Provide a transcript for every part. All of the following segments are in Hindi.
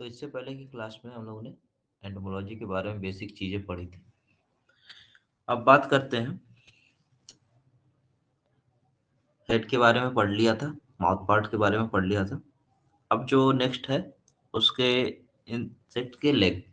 तो इससे पहले की क्लास में हम लोगों ने एंटोमोलॉजी के बारे में बेसिक चीजें पढ़ी थी। अब बात करते हैं, हेड के बारे में पढ़ लिया था, माउथ पार्ट के बारे में पढ़ लिया था। अब जो नेक्स्ट है उसके इंसेक्ट के लेग।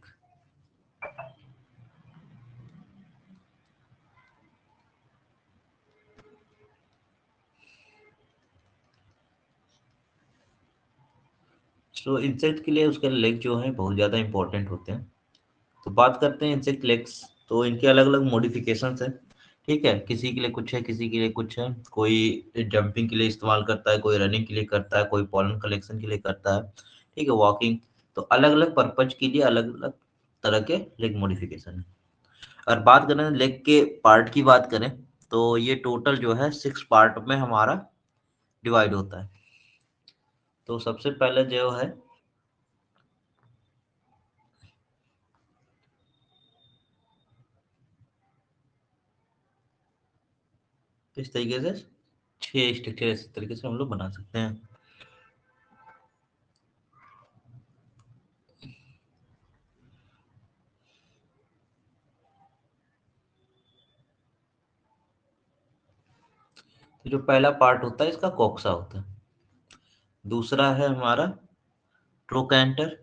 तो इंसेक्ट के लिए उसके लेग जो है बहुत ज़्यादा इंपॉर्टेंट होते हैं। तो बात करते हैं इंसेक्ट लेग्स। तो इनके अलग अलग मॉडिफिकेशंस हैं। ठीक है, किसी के लिए कुछ है, किसी के लिए कुछ है। कोई जंपिंग के लिए इस्तेमाल करता है, कोई रनिंग के लिए करता है, कोई पॉलन कलेक्शन के लिए करता है। ठीक है, वॉकिंग। तो अलग अलग पर्पज के लिए अलग अलग तरह के लेग मॉडिफिकेशन है। और बात करें लेग के पार्ट की बात करें, तो ये टोटल जो है 6 पार्ट में हमारा डिवाइड होता है। तो सबसे पहले जो है इस तरीके से 6 स्ट्रक्चर इस तरीके से हम लोग बना सकते हैं। तो जो पहला पार्ट होता है इसका कोक्सा होता है। दूसरा है हमारा ट्रोकैंटर।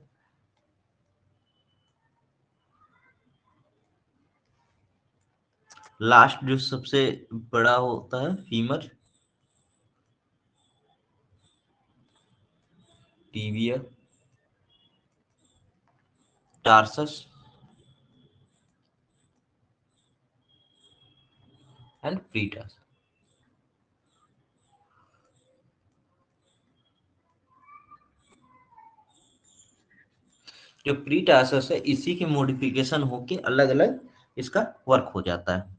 लास्ट जो सबसे बड़ा होता है फीमर, टीबिया, टार्सस एंड प्रीटार्स। जो प्रीटार्सस है इसी की मॉडिफिकेशन होके अलग अलग इसका वर्क हो जाता है।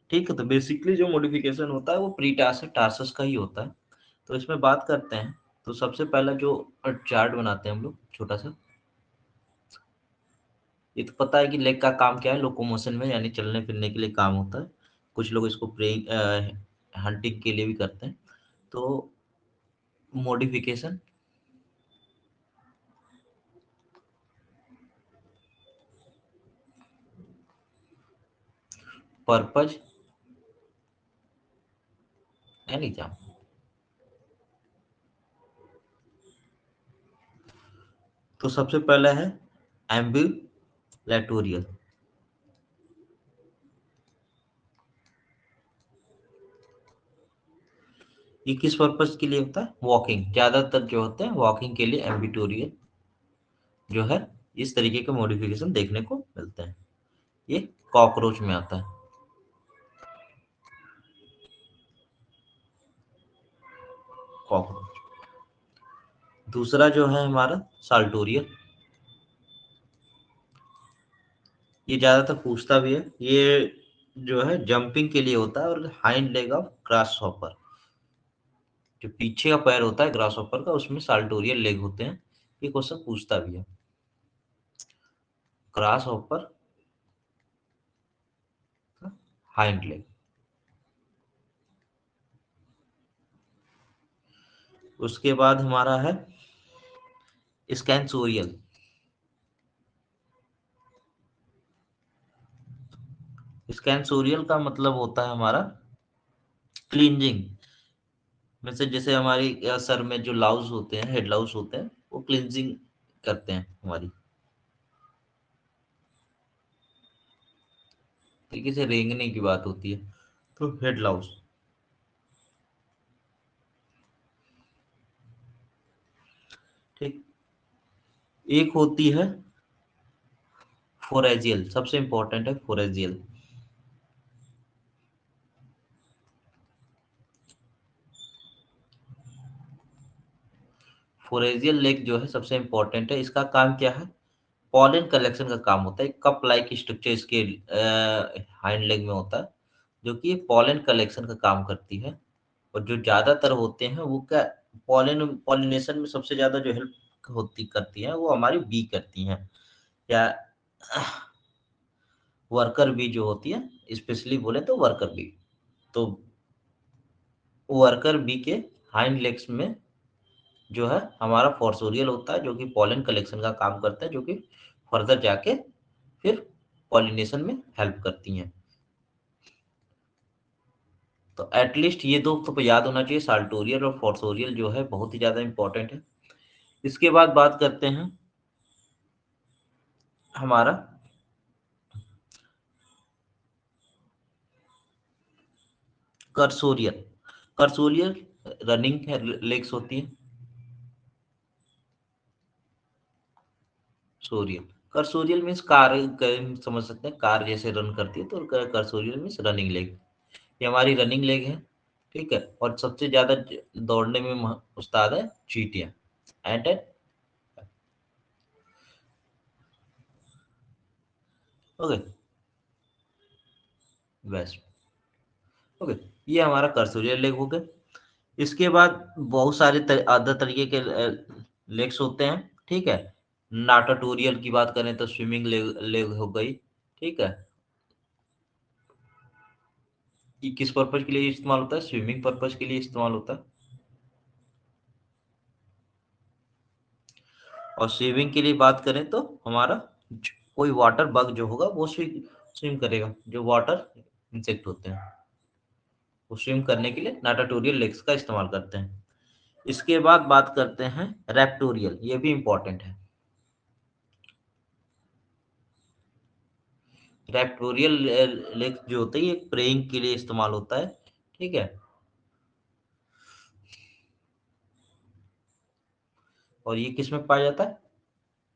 ठीक है, तो बेसिकली जो मॉडिफिकेशन होता है वो प्रीटार्स टार्सस का ही होता है। तो इसमें बात करते हैं। तो सबसे पहला जो चार्ट बनाते हैं हम लोग छोटा सा, ये तो पता है कि लेग का काम क्या है, लोकोमोशन में यानी चलने फिरने के लिए काम होता है। कुछ लोग इसको प्रेइंग हंटिंग के लिए भी करते हैं। तो मॉडिफिकेशन, पर्पज एंड एग्जाम। तो सबसे पहला है एम्बुलेटोरियल। ये किस पर्पज के लिए होता है? वॉकिंग। ज्यादातर जो होते हैं वॉकिंग के लिए एम्बिटोरियल जो है इस तरीके के मॉडिफिकेशन देखने को मिलते हैं। ये कॉकरोच में आता है। कॉकरोच। दूसरा जो है हमारा साल्टोरियल। ये ज्यादातर पूछता भी है। ये जो है जंपिंग के लिए होता है और hind leg of grass hopper, जो पीछे का पैर होता है ग्रास हॉपर का उसमें साल्टोरियल लेग होते हैं। ये क्वेश्चन पूछता भी है। Grass hopper hind leg. उसके बाद हमारा है स्कैंसोरियल। स्कैंसोरियल का मतलब होता है हमारा क्लींजिंग में से, जैसे हमारी सर में जो लाउज होते हैं, हेड लाउज होते हैं, वो क्लींजिंग करते हैं हमारी, तरीके से रेंगने की बात होती है। तो हेड लाउज। ठीक। एक होती है फोरेजियल, सबसे इंपॉर्टेंट है फोरेजियल। फोरेजियल लेग जो है सबसे इंपॉर्टेंट है। इसका काम क्या है? पॉलन कलेक्शन का काम होता है। कप लाइक स्ट्रक्चर इसके हाइंड लेग में होता है, जो कि पॉलन कलेक्शन का काम करती है। और जो ज्यादातर होते हैं वो क्या, पॉलिनेशन में सबसे ज्यादा जो हेल्प होती करती है वो हमारी बी करती हैं, या वर्कर बी जो होती है, स्पेशली बोले तो वर्कर बी। तो वर्कर बी के हाइंड लेग्स में जो है हमारा फोर्सोरियल होता है, जो कि पॉलन कलेक्शन का काम करता है, जो कि फर्दर जाके फिर पॉलिनेशन में हेल्प करती हैं। तो एटलीस्ट ये दो तो याद होना चाहिए, साल्टोरियल और फोर्सोरियल जो है बहुत ही ज़्यादा इंपॉर्टेंट है। इसके बाद बात करते हैं हमारा कर्सोरियल। कर्सोरियल रनिंग लेग्स होती है। सोरियल, कर्सोरियल मीन्स कार, समझ सकते हैं कार जैसे रन करती है, तो कर्सोरियल मीन्स रनिंग लेग। ये हमारी रनिंग लेग है, ठीक है। और सबसे ज्यादा दौड़ने में उस्ताद है चींटियां, एंड ओके, बेस्ट, ओके। ये हमारा कर्सोरियल लेग हो गए। इसके बाद बहुत सारे अदर तरीके के लेग्स होते हैं, ठीक है। नाटाटोरियल की बात करें तो स्विमिंग लेग हो गई, ठीक है। ये किस पर्पज के लिए इस्तेमाल होता है? स्विमिंग पर्पज के लिए इस्तेमाल होता है। और स्विमिंग के लिए बात करें तो हमारा कोई वाटर बग जो होगा वो स्विम करेगा, जो वाटर इंसेक्ट होते हैं वो स्विम करने के लिए नाटाटोरियल लेग्स का इस्तेमाल करते हैं। इसके बाद बात करते हैं रैप्टोरियल, ये भी इंपॉर्टेंट है। रैप्टोरियल लेग्स जो होते हैं ये प्रेइंग के लिए इस्तेमाल होता है, ठीक है। और ये किस में पाया जाता है?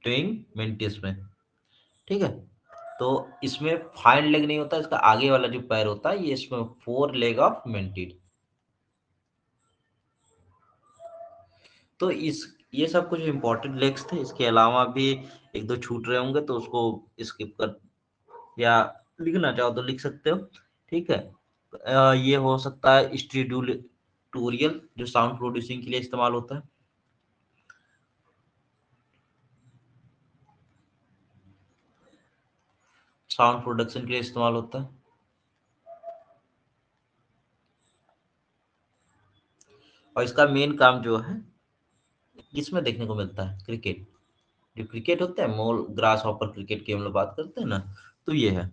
ट्विंग मेंटिस में, ठीक है। तो इसमें फाइंड लेग नहीं होता, इसका आगे वाला जो पैर होता है ये इसमें फोर लेग ऑफ मेंटिड। तो इस ये सब कुछ इंपॉर्टेंट लेक्स थे। इसके अलावा भी एक दो छूट रहे होंगे तो उसको स्किप कर या लिखना चाहो तो लिख सकते हो, ठीक है। ये हो सकता है स्ट्रिडुलेटोरियल, जो साउंड प्रोड्यूसिंग के लिए इस्तेमाल होता है। साउंड प्रोडक्शन के लिए इस्तेमाल होता है। और इसका मेन काम जो है किसमें देखने को मिलता है? क्रिकेट। जो क्रिकेट होता है, मोल ग्रास हॉपर क्रिकेट की हम लोग बात करते हैं ना, तो ये है।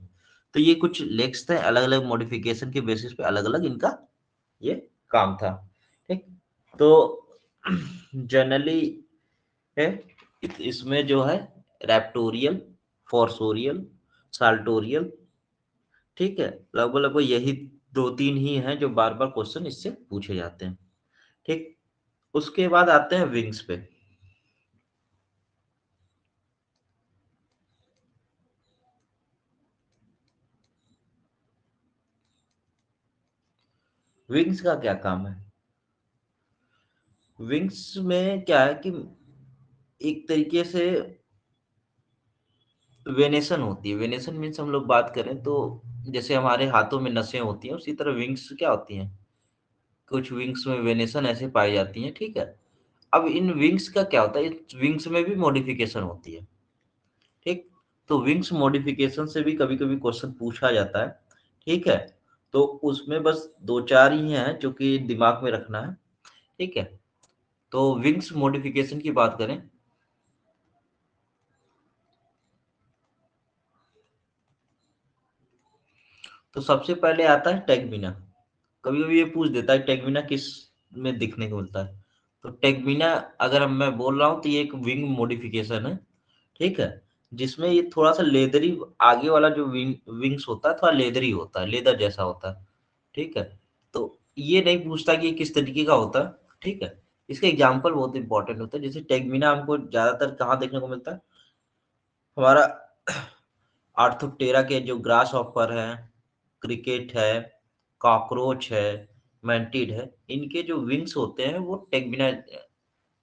तो ये कुछ लेग्स थे, अलग अलग मॉडिफिकेशन के बेसिस पे अलग अलग इनका ये काम था, ठीक। तो जनरली है इसमें जो है रैप्टोरियल, फोर्सोरियल, साल्टोरियल, ठीक है। लगभग लगभग यही दो तीन ही हैं जो बार बार क्वेश्चन इससे पूछे जाते हैं, ठीक। उसके बाद आते हैं विंग्स पे। विंग्स का क्या काम है? विंग्स में क्या है कि एक तरीके से वेनेसन होती है। वेनेसन मीन्स हम लोग बात करें तो जैसे हमारे हाथों में नसें होती हैं, उसी तरह विंग्स क्या होती हैं, कुछ विंग्स में वेनेसन ऐसे पाई जाती हैं, ठीक है। अब इन विंग्स का क्या होता है, इस विंग्स में भी मॉडिफिकेशन होती है, ठीक। तो विंग्स मॉडिफिकेशन से भी कभी कभी क्वेश्चन पूछा जाता है, ठीक है। तो उसमें बस दो चार ही हैं जो कि दिमाग में रखना है, ठीक है। तो विंग्स मॉडिफिकेशन की बात करें तो सबसे पहले आता है टैगमीना। कभी कभी ये पूछ देता है टैगमीना किस में दिखने को मिलता है। तो टैगमीना अगर मैं बोल रहा हूँ तो ये एक विंग मॉडिफिकेशन है, ठीक है। जिसमें ये थोड़ा सा लेदरी, आगे वाला जो विंग्स होता है थोड़ा लेदरी होता है, लेदर जैसा होता है, ठीक है। तो ये नहीं पूछता कि ये किस तरीके का होता है, ठीक है। इसका एग्जाम्पल बहुत इंपॉर्टेंट होता है। जैसे टैगमीना हमको ज्यादातर कहाँ देखने को मिलता है? हमारा आर्थोप्टेरा के जो ग्रास हॉपर है, क्रिकेट है, कॉकरोच है, मैंटिड है, इनके जो विंग्स होते हैं वो टेगमिना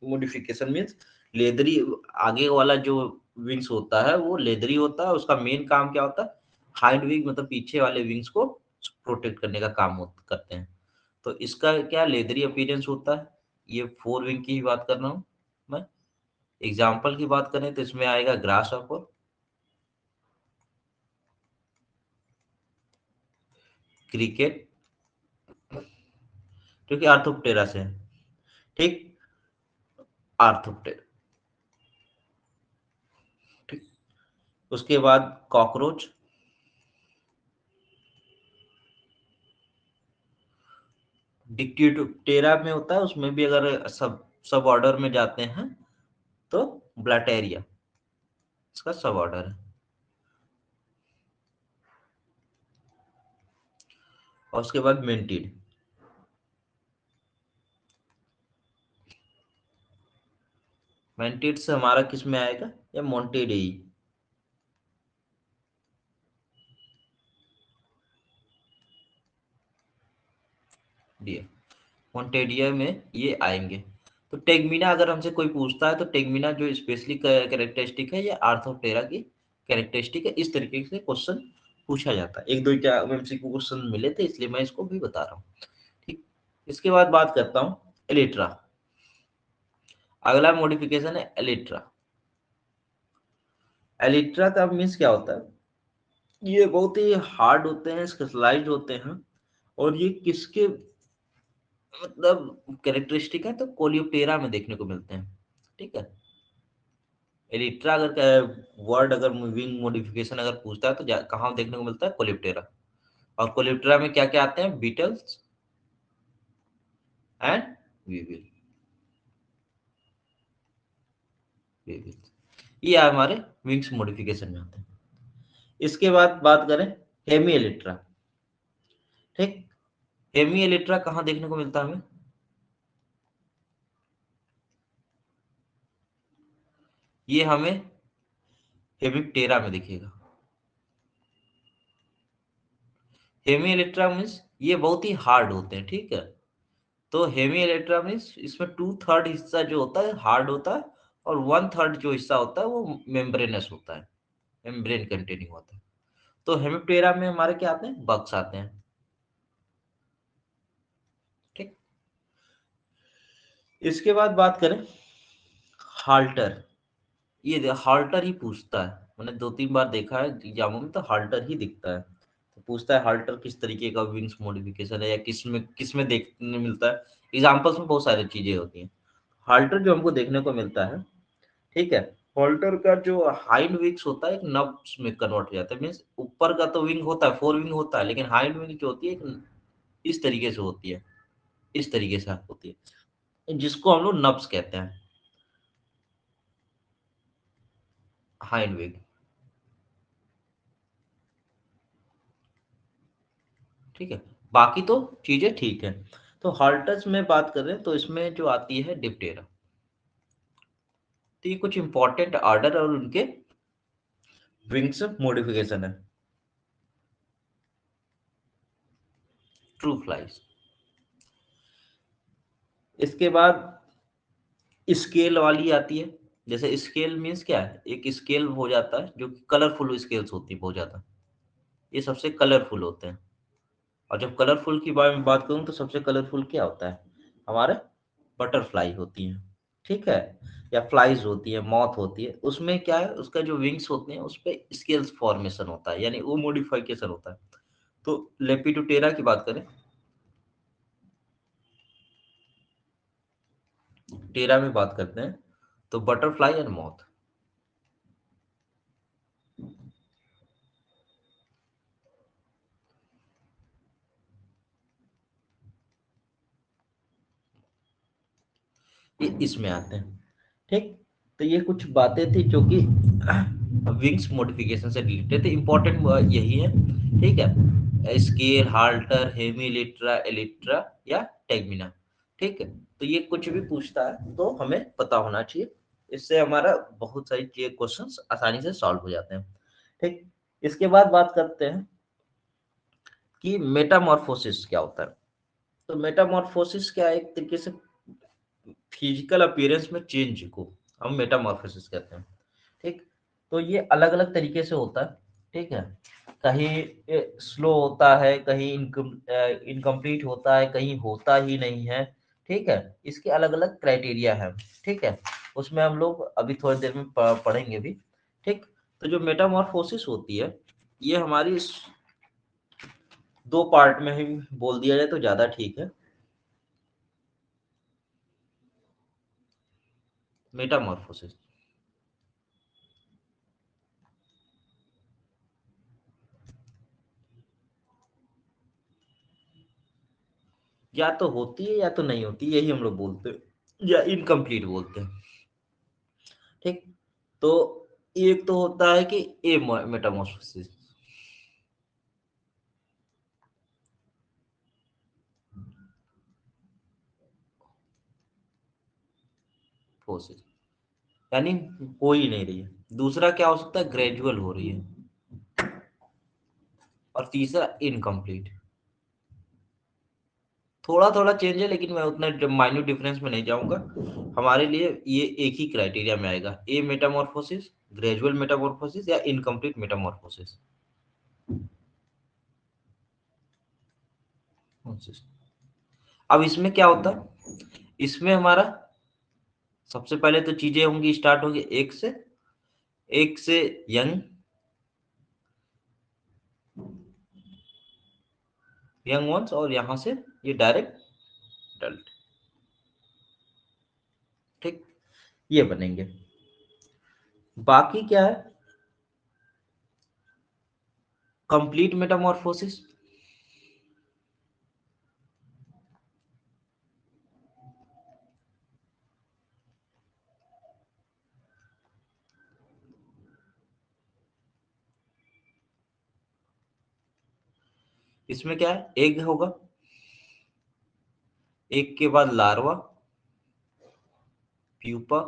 मॉडिफिकेशन मीन्स लेदरी, आगे वाला जो विंग्स होता है वो लेदरी होता है। उसका मेन काम क्या होता है? हाइंड विंग मतलब पीछे वाले विंग्स को प्रोटेक्ट करने का काम करते हैं। तो इसका क्या लेदरी अपीयरेंस होता है। ये फोर विंग की ही बात कर रहा हूँ मैं। एग्जाम्पल की बात करें तो इसमें आएगा ग्रास हॉपर, क्रिकेट, जो कि आर्थोप्टेरा से है, ठीक। आर्थोप्टेरा। ठीक, उसके बाद कॉकरोच, डिक्टियोप्टेरा में होता है, उसमें भी अगर सब सब ऑर्डर में जाते हैं तो ब्लाटेरिया इसका सब ऑर्डर है। और उसके बाद मेंटिड, मेंटिड से हमारा किस में आएगा, या मोंटेडेई। डी, मोंटेडिया में ये आएंगे। तो टेगमीना अगर हमसे कोई पूछता है तो टेगमीना जो स्पेशली कैरेक्टरिस्टिक है, ये आर्थोप्टेरा की कैरेक्टरिस्टिक है। इस तरीके से क्वेश्चन पूछा जाता है। एक दो एमसीक्यू क्वेश्चन मिले थे, इसलिए मैं इसको भी बता रहा हूँ। ठीक, इसके बाद बात करता हूँ एलिट्रा। अगला मॉडिफिकेशन है एलिट्रा। एलिट्रा का मीन्स क्या होता है, ये बहुत ही हार्ड होते हैं, स्पेशलाइज्ड होते हैं। और ये किसके मतलब कैरेक्टरिस्टिक है, तो कोलियोप्टेरा में देखने को मिलते हैं। ठीक है, एलिट्रा अगर वर्ड अगर विंग मॉडिफिकेशन अगर पूछता है तो कहाँ देखने को मिलता है, कोलिप्टेरा। और कोलिप्टेरा में क्या क्या आते हैं, बीटल्स एंड वीविल, ये हमारे विंग्स मॉडिफिकेशन में आते हैं। इसके बाद बात करें हेमी एलिट्रा। ठीक, हेमी एलिट्रा कहाँ देखने को मिलता है हमें, ये हमें हेमिप्टेरा में दिखेगा। हेमी एलिट्रा मीन्स ये बहुत ही हार्ड होते हैं। ठीक है, तो हेमी इलेक्ट्रा मीन्स इसमें 2/3 हिस्सा जो होता है हार्ड होता है, और 1/3 जो हिस्सा होता है वो मेम्ब्रेनस होता है, मेम्ब्रेन कंटेनिंग होता है। तो हेमिप्टेरा में हमारे क्या आते हैं, बग्स आते हैं। ठीक, इसके बाद बात करें हाल्टर। ये हाल्टर ही पूछता है, मैंने 2-3 बार देखा है एग्जामों में, तो हाल्टर ही दिखता है। तो पूछता है हाल्टर किस तरीके का विंग्स मॉडिफिकेशन है, या किस में देखने मिलता है। एग्जाम्पल्स में बहुत सारी चीजें होती हैं। हाल्टर जो हमको देखने को मिलता है, ठीक है, होल्टर का जो हाइंड विंग्स होता है एक नब्स में कन्वर्ट हो जाता है। मीन्स ऊपर का तो विंग होता है, फोर विंग होता है, लेकिन हाइंड विंग जो होती है इस तरीके से होती है, इस तरीके से होती है, जिसको हम लोग नब्स कहते हैं, हाइंड विंग। ठीक है, बाकी तो चीजें ठीक है। तो हॉल्टर्स में बात करें तो इसमें जो आती है डिप्टेरा। तो ये कुछ इंपॉर्टेंट ऑर्डर और उनके विंग्स मॉडिफिकेशन है। ट्रू फ्लाइज, इसके बाद स्केल वाली आती है। जैसे स्केल मीन्स क्या है, एक स्केल हो जाता है जो कि कलरफुल स्केल्स होती है बहुत ज्यादा, ये सबसे कलरफुल होते हैं। और जब कलरफुल की बारे में बात करूं तो सबसे कलरफुल क्या होता है, हमारे बटरफ्लाई होती है। ठीक है, या फ्लाइज होती है, मॉथ होती है। उसमें क्या है, उसका जो विंग्स होते हैं उस पे स्केल्स फॉर्मेशन होता है, यानी वो मॉडिफिकेशन होता है। तो लेपिडोप्टेरा की बात करें, टेरा में बात करते हैं, तो बटरफ्लाई एंड मॉथ। ये इसमें आते हैं। ठीक, तो ये कुछ बातें थी जो कि विंग्स मॉडिफिकेशन से रिलेटेड थे, इंपॉर्टेंट यही है। ठीक है, स्केल, हाल्टर, हेमी एलिट्रा, एलिट्रा या टेगमिना। ठीक है, तो ये कुछ भी पूछता है तो हमें पता होना चाहिए, इससे हमारा बहुत सारी क्वेश्चंस आसानी से सॉल्व हो जाते हैं। ठीक, इसके बाद बात करते हैं कि मेटामॉर्फोसिस क्या होता है। तो मेटामॉर्फोसिस क्या है, एक तरीके से फिजिकल अपीयरेंस में चेंज को हम मेटामॉर्फोसिस कहते हैं। ठीक, तो ये अलग अलग तरीके से होता है। ठीक है, कहीं स्लो होता है, कहीं इनकम्प्लीट होता है, कहीं होता ही नहीं है। ठीक है, इसके अलग अलग क्राइटेरिया है। ठीक है, उसमें हम लोग अभी थोड़ी देर में पढ़ेंगे भी। ठीक, तो जो मेटामॉर्फोसिस होती है, ये हमारी दो पार्ट में ही बोल दिया जाए तो ज्यादा ठीक है। मेटामॉर्फोसिस। या तो होती है या तो नहीं होती, यही हम लोग बोलते हैं, या इनकम्प्लीट बोलते हैं। ठीक, तो एक तो होता है कि ए मेटामॉर्फोसिस, फोसिस, यानी हो ही नहीं रही है। दूसरा क्या हो सकता है, ग्रेजुअल हो रही है। और तीसरा इनकम्प्लीट। थोड़ा थोड़ा चेंज है, लेकिन मैं उतना माइन्यूट डिफरेंस में नहीं जाऊंगा। हमारे लिए ये एक ही क्राइटेरिया में आएगा, ए मेटामॉर्फोसिस, ग्रेजुअल मेटामॉर्फोसिस या इनकम्प्लीट मेटामॉर्फोसिस। अब इसमें क्या होता है, इसमें हमारा सबसे पहले तो चीजें होंगी, स्टार्ट होगी एक से यंग, यंग वंस, और यहां से ये डायरेक्ट अडल्ट। ठीक, ये बनेंगे। बाकी क्या है, कंप्लीट मेटामॉर्फोसिस। इसमें क्या है, एग होगा, एग के बाद larva, pupa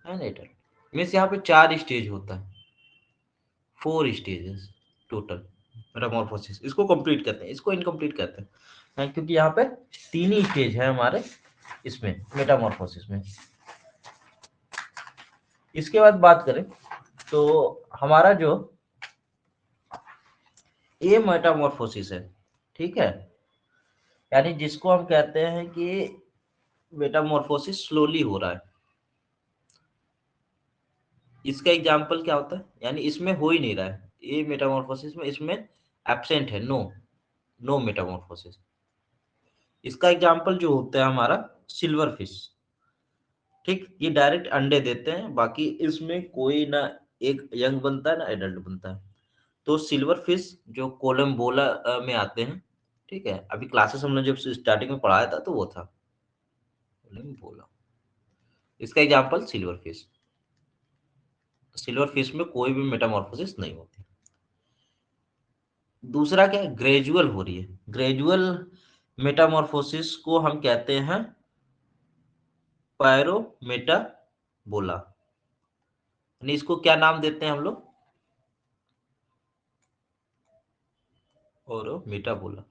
and adult. Means यहाँ पे 4 स्टेज होता है, 4 स्टेजेस टोटल मेटामॉर्फोसिस। इसको कंप्लीट करते हैं, इसको इनकम्प्लीट करते हैं, क्योंकि यहाँ पे 3 ही स्टेज है हमारे इसमें मेटामॉर्फोसिस में। इसके बाद बात करें तो हमारा जो ए मेटामॉर्फोसिस है, ठीक है, यानी जिसको हम कहते हैं कि मेटामॉर्फोसिस स्लोली हो रहा है, इसका एग्जाम्पल क्या होता है, यानी इसमें हो ही नहीं रहा है ये मेटामॉर्फोसिस में, इसमें एब्सेंट है, नो नो मेटामॉर्फोसिस। इसका एग्जाम्पल जो होता है हमारा सिल्वर फिश। ठीक, ये डायरेक्ट अंडे देते हैं, बाकी इसमें कोई ना एक यंग बनता है ना एडल्ट बनता है। तो सिल्वर फिश जो कोलम्बोला में आते हैं, ठीक है, अभी क्लासेस हमने जब स्टार्टिंग में पढ़ाया था तो वो था कोलम्बोला। इसका example silver fish. Silver fish में कोई भी मेटामॉर्फोसिस नहीं होती। दूसरा क्या है, ग्रेजुअल हो रही है। ग्रेजुअल मेटामॉर्फोसिस को हम कहते हैं पैरोमेटाबोला, यानी इसको क्या नाम देते हैं हम लोग, और मेटाबोला।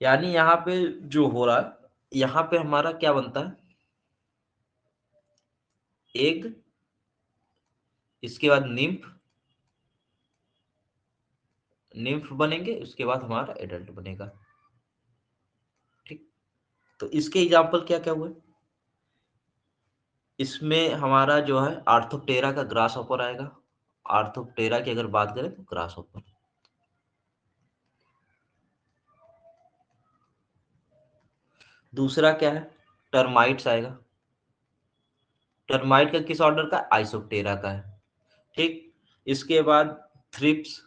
यानी यहाँ पे जो हो रहा है, यहाँ पे हमारा क्या बनता है, एग, इसके बाद निम्फ, निम्फ बनेंगे, उसके बाद हमारा एडल्ट बनेगा। ठीक, तो इसके एग्जाम्पल क्या क्या हुए, इसमें हमारा जो है आर्थोप्टेरा का ग्रास ऑपर आएगा। आर्थोप्टेरा की अगर बात करें तो ग्रास ऑपर। दूसरा क्या है, टर्माइट्स आएगा। टर्माइट का किस ऑर्डर का, आइसोप्टेरा का है। ठीक, इसके बाद थ्रिप्स,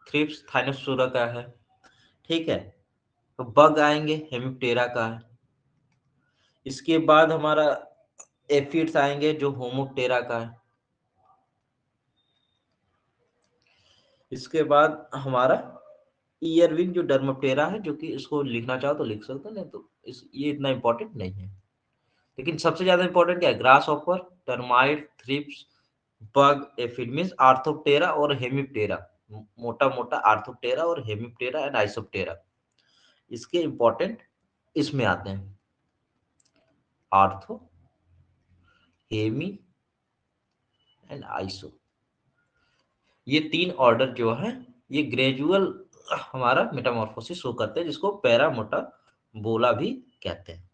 थ्रिप्स थाइनोसोरा का है। ठीक है, तो बग आएंगे, हेमिप्टेरा का है। इसके बाद हमारा एफिड्स आएंगे जो होमोप्टेरा का है। इसके बाद हमारा ईयरविंग जो डर्मोप्टेरा है, जो कि इसको लिखना चाहो तो लिख सकते हैं, नहीं तो ये इतना इंपॉर्टेंट नहीं है। लेकिन सबसे ज्यादा इंपॉर्टेंट क्या है, grasshopper, termite, thrips, bug, aphid, means Orthoptera और हेमिप्टेरा, मोटा मोटा आर्थोप्टेरा और हेमिप्टेरा एंड आइसोप्टेरा। इसके इंपॉर्टेंट इसमें आते हैं, आर्थो, हेमी एंड आइसो। ये 3 ऑर्डर जो है ये ग्रेजुअल हमारा मेटामॉर्फोसिस शो करते हैं, जिसको पैरामोटा बोला भी कहते हैं।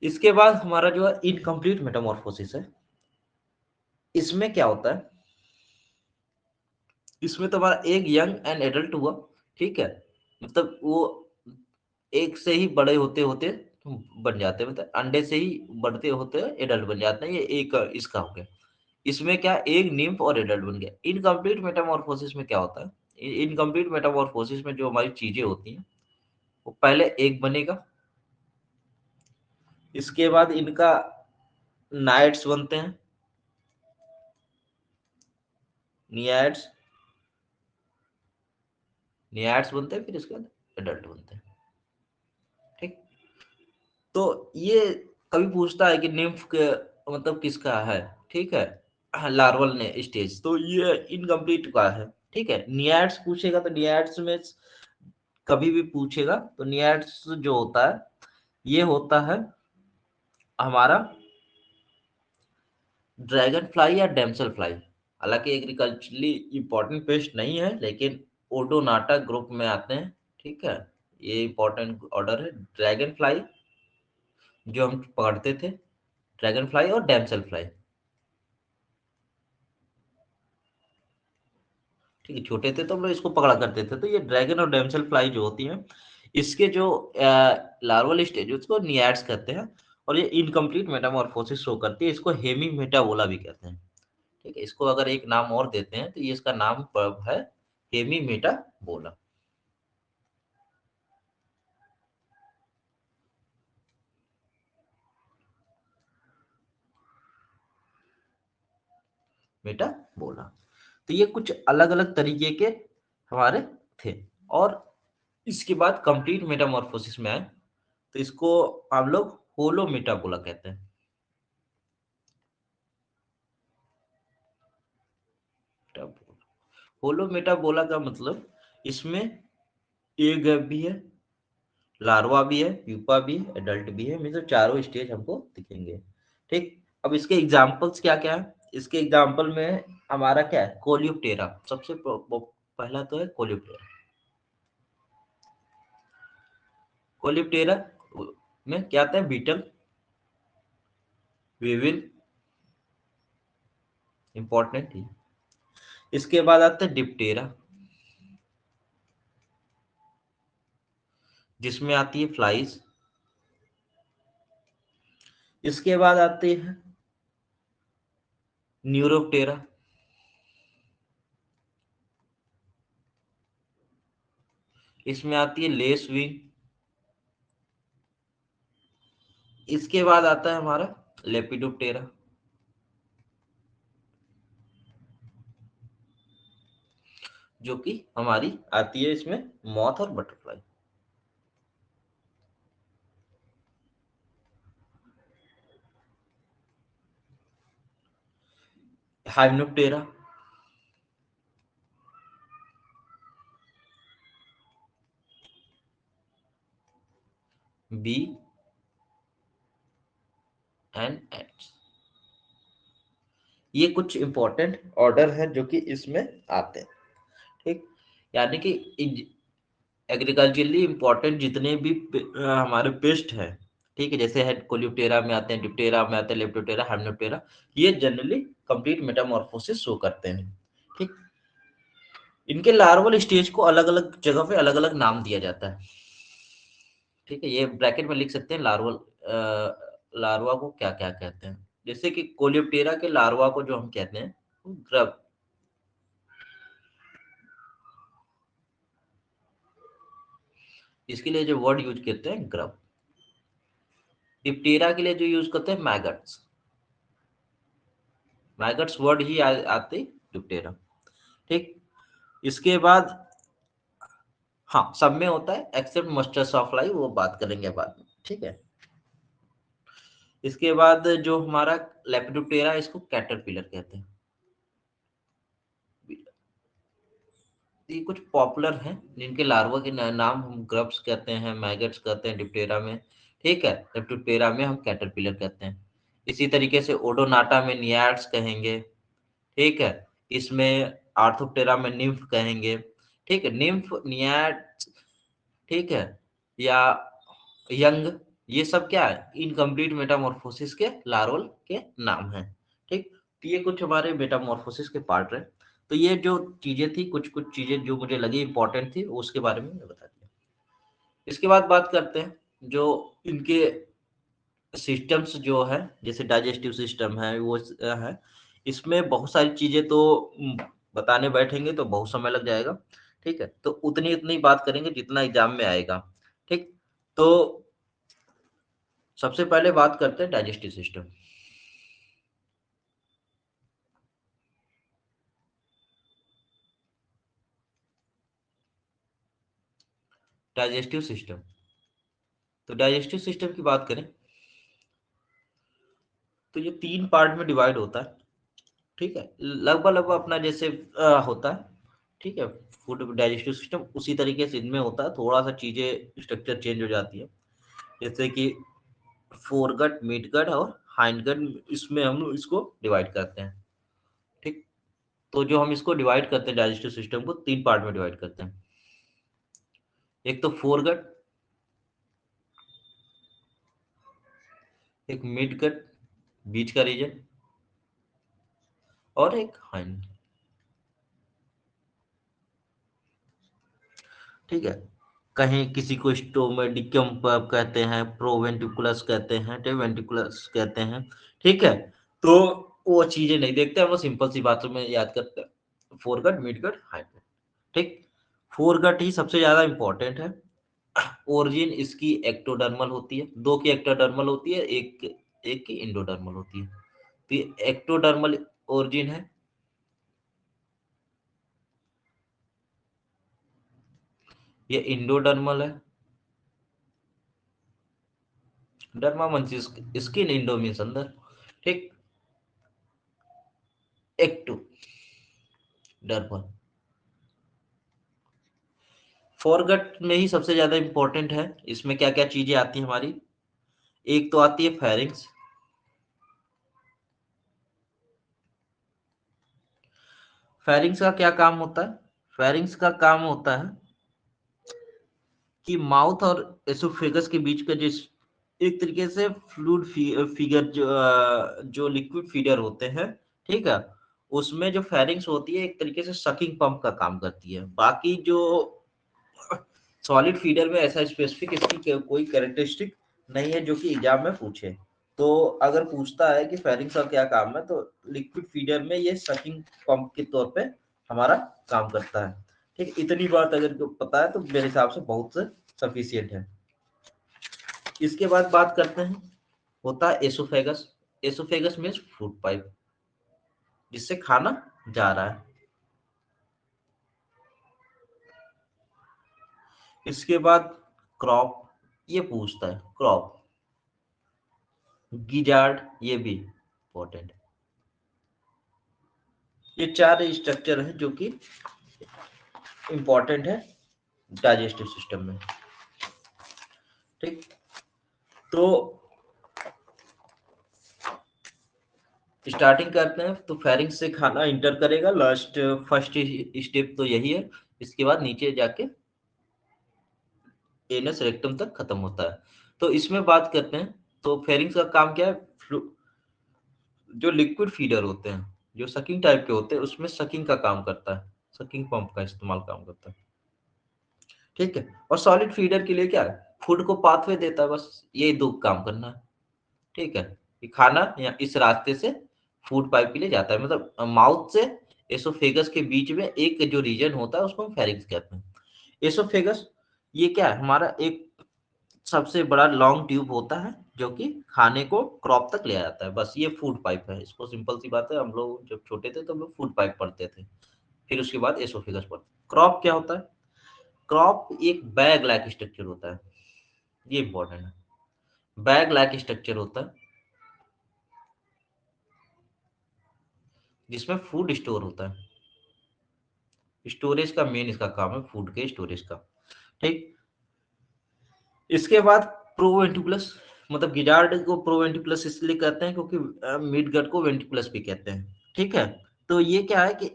इसके बाद हमारा जो है इनकम्प्लीट मेटामॉर्फोसिस है। इसमें क्या होता है, इसमें तो हमारा एक यंग एंड एडल्ट हुआ, ठीक है, मतलब वो एक से ही बड़े होते होते बन जाते हैं, मतलब अंडे से ही बढ़ते होते एडल्ट बन जाते हैं। ये एक इसका हो गया। इसमें क्या एक निम्फ और एडल्ट बन गया। इनकम्प्लीट मेटामॉर्फोसिस में क्या होता है, इनकम्प्लीट मेटामॉर्फोसिस में जो हमारी चीजें होती हैं वो पहले एक बनेगा, इसके बाद इनका नाइट्स बनते हैं, नियाड्स नियाड्स बनते हैं, फिर इसके बाद एडल्ट बनते हैं। ठीक। तो ये कभी पूछता है कि निम्फ के मतलब किसका है, ठीक है, लार्वल ने स्टेज, तो ये इनकम्प्लीट का है। ठीक है, नियाड्स पूछेगा तो नियाड्स में कभी भी पूछेगा तो नियाड्स जो होता है ये होता है हमारा ड्रैगन फ्लाई या डेमसल फ्लाई। हालांकि एग्रीकल्चरली इंपॉर्टेंट पेस्ट नहीं है, लेकिन ओडोनाटा ग्रुप में आते हैं। ठीक है, ये इंपॉर्टेंट ऑर्डर है। ड्रैगन फ्लाई जो हम पकड़ते थे, ड्रैगन फ्लाई और डेमसल फ्लाई। ठीक है, छोटे थे तो हम लोग इसको पकड़ा करते थे। तो ये ड्रैगन और डेमसल फ्लाई जो होती हैं, इसके जो लार्वल स्टेज उसको नियाड्स कहते हैं, और ये इनकम्प्लीट मेटामॉर्फोसिस शो करती है। इसको हेमी मेटाबोला भी कहते हैं। ठीक है, इसको अगर एक नाम और देते हैं तो ये इसका नाम है हेमी मेटाबोला। मेटाबोला। तो ये कुछ अलग अलग तरीके के हमारे थे। और इसके बाद कंप्लीट मेटामॉर्फोसिस में आए तो इसको हम लोग होलो मेटाबोला कहते हैं। होलो मेटाबोला का मतलब इसमें ए गैप भी है, लार्वा भी है, प्यूपा भी है, एडल्ट भी है, मतलब चारों स्टेज हमको दिखेंगे। ठीक। अब इसके एग्जांपल्स क्या क्या है, इसके एग्जांपल में हमारा क्या है, कोलियोप्टेरा सबसे पहला तो है कोलियोप्टेरा। कोलियोप्टेरा में क्या आता है, बीटल, वेविल, इंपॉर्टेंट ही। इसके बाद आता है डिप्टेरा, जिसमें आती है फ्लाइज। इसके बाद आते हैं न्यूरोप्टेरा। इसमें आती है लेसविंग। इसके बाद आता है हमारा लेपिडोप्टेरा, जो कि हमारी आती है इसमें मॉथ और butterfly. Hymenoptera, bee and ants. ये कुछ इंपॉर्टेंट ऑर्डर है जो कि इसमें आते हैं। ठीक। यानी कि एग्रीकल्चरली इंपॉर्टेंट जितने भी हमारे पेस्ट है, ठीक है, जैसे है कोलियोप्टेरा में आते हैं, डिप्टेरा में आते हैं, लेप्टोप्टेरा, हाइमेनोप्टेरा, ये जनरली कंप्लीट मेटामॉर्फोसिस शो करते हैं। ठीक। इनके लार्वल स्टेज को अलग अलग जगह पे अलग अलग नाम दिया जाता है। ठीक है, ये ब्रैकेट में लिख सकते हैं लार्वल लार्वा को क्या क्या कहते हैं। जैसे कि कोलियोप्टेरा के लार्वा को जो हम कहते हैं ग्रब, इसके लिए जो वर्ड यूज करते हैं ग्रब। डिप्टेरा के लिए जो यूज करते हैं मैगट्स, मैगट्स वर्ड ही आते डिप्टेरा। ठीक। इसके बाद हाँ, सब में होता है एक्सेप्ट मस्टर्ड सॉफ्लाई, वो बात करेंगे बाद में। ठीक है। इसके बाद जो हमारा लेपिडोप्टेरा, इसको कैटरपिलर कहते हैं। ये कुछ पॉपुलर हैं जिनके लार्वा के नाम हम ग्रब्स कहते हैं, मैगट्स कहते हैं डिप्टेरा में। ठीक है, लेपिडोप्टेरा में हम कैटरपिलर कहते हैं। इसी तरीके से ओडोनाटा में नियाड्स कहेंगे। ठीक है, इसमें आर्थोप्टेरा में निम्फ कहेंगे। ठीक है, निम्फ, नियाड, ठीक है, या यंग, ये सब क्या है, इनकम्प्लीट मेटामॉर्फोसिस के लार्वल के नाम हैं। ठीक। तो ये कुछ हमारे मेटामॉर्फोसिस के पार्ट रहे। तो ये जो चीजें थी, कुछ कुछ चीजें जो मुझे लगी इंपॉर्टेंट थी, उसके बारे में मैं बता दिया। इसके बाद बात करते हैं जो इनके सिस्टम्स जो है, जैसे डाइजेस्टिव सिस्टम है वो है। इसमें बहुत सारी चीजें तो बताने बैठेंगे तो बहुत समय लग जाएगा। ठीक है, तो उतनी उतनी बात करेंगे जितना एग्जाम में आएगा। ठीक, तो सबसे पहले बात करते हैं डाइजेस्टिव सिस्टम। डाइजेस्टिव सिस्टम, तो डाइजेस्टिव सिस्टम की बात करें तो ये 3 पार्ट में डिवाइड होता है। ठीक है, लगभग लगभग अपना जैसे होता है। ठीक है, फूड डाइजेस्टिव सिस्टम उसी तरीके से इनमें होता है, थोड़ा सा चीजें स्ट्रक्चर चेंज हो जाती है। जैसे कि फोरगट, मिडगट और हाइंडगट, इसमें हम इसको डिवाइड करते हैं। ठीक, तो जो हम इसको डिवाइड करते हैं डाइजेस्टिव सिस्टम को 3 पार्ट में डिवाइड करते हैं। एक तो फोरगट, एक मिडगट बीच का रीजन, और एक हाइंड। ठीक है, कहीं किसी को स्टोमेडिकम कहते हैं, प्रोवेंटिकुलस कहते हैं, टेवेंटिकुलस कहते हैं। ठीक है, तो वो चीजें नहीं देखते हम लोग, सिंपल सी बातों में याद करते हैं फोरगट, मिडगट, हाइंडगट। ठीक, फोरगट ही सबसे ज्यादा इंपॉर्टेंट है। ओरिजिन इसकी एक्टोडर्मल होती है, 2 की एक्टोडर्मल होती है, एक एक की इंडोडर्मल होती है। तो ये एक्टोडर्मल ओरिजिन है, ये इंडोडर्मल है। Derma means skin, Indo means अंदर। ठीक, एक्टो डर्मल। फॉरगट में ही सबसे ज्यादा इंपॉर्टेंट है। इसमें क्या क्या चीजें आती हैं हमारी, एक तो आती है फेरिंग्स। फेरिंग्स का क्या काम होता है? फेरिंग्स का काम होता है कि माउथ और एसोफेगस के बीच का जिस एक तरीके से फ्लूइड फिगर जो लिक्विड फीडर होते हैं। ठीक है, उसमें जो फेरिंग्स होती है एक तरीके से सकिंग पंप का काम करती है। बाकी जो सॉलिड फीडर में ऐसा स्पेसिफिक इसकी कोई कैरेक्टरिस्टिक नहीं है जो कि एग्जाम में पूछे। तो अगर पूछता है कि फेरिंग्स का क्या काम है, तो लिक्विड फीडर में ये सकिंग पंप के तौर पे हमारा काम करता है। ठीक, इतनी बात अगर को पता है तो मेरे हिसाब से बहुत सफिशियंट है। इसके बाद बात करते हैं, होता है oesophagus. Oesophagus means food pipe, जिससे खाना जा रहा है। इसके बाद क्रॉप, ये पूछता है क्रॉप। गिजार्ड, ये भी इंपॉर्टेंट है। ये 4 स्ट्रक्चर है जो कि इंपॉर्टेंट है डाइजेस्टिव सिस्टम में। ठीक, तो स्टार्टिंग करते हैं। तो फेरिंग्स से खाना इंटर करेगा, लास्ट फर्स्ट स्टेप तो यही है। इसके बाद नीचे जाके एनस रेक्टम तक खत्म होता है। तो इसमें बात करते हैं, तो फेरिंग्स का काम क्या है? जो लिक्विड फीडर होते हैं, जो सकिंग टाइप के होते हैं, उसमें सकिंग का काम करता है, सकिंग पंप का इस्तेमाल काम करता है। ठीक है, और सॉलिड फीडर के लिए क्या है? फूड को पाथवे देता है, बस ये 2 काम करना है। ठीक है, कि खाना या इस रास्ते से फूड पाइप के लिए जाता है, मतलब माउथ से एसोफेगस के बीच में एक जो रीजन होता है उसको हम फेरिंग्स कहते हैं। एसोफेगस ये क्या है? हमारा एक सबसे बड़ा लॉन्ग ट्यूब होता है जो कि खाने को क्रॉप तक ले जाता है, बस ये फूड पाइप है। इसको सिंपल सी बात है, हम लोग जब छोटे थे तो हम लोग फूड पाइप पढ़ते थे, फिर उसके बाद एसोफेगस पढ़ते। क्रॉप क्या होता है? क्रॉप एक बैग लाइक स्ट्रक्चर होता है, ये इंपॉर्टेंट है। बैग लाइक स्ट्रक्चर होता है जिसमें फूड स्टोर होता है। स्टोरेज का मेन इसका काम है, फूड के स्टोरेज का। ठीक, इसके बाद प्रोवेंटिकुलस, मतलब गिजार्ड को प्रोवेंटिकुलस इसलिए कहते हैं क्योंकि मिड गट को वेंटिकुलस भी कहते हैं। ठीक है, तो ये क्या है कि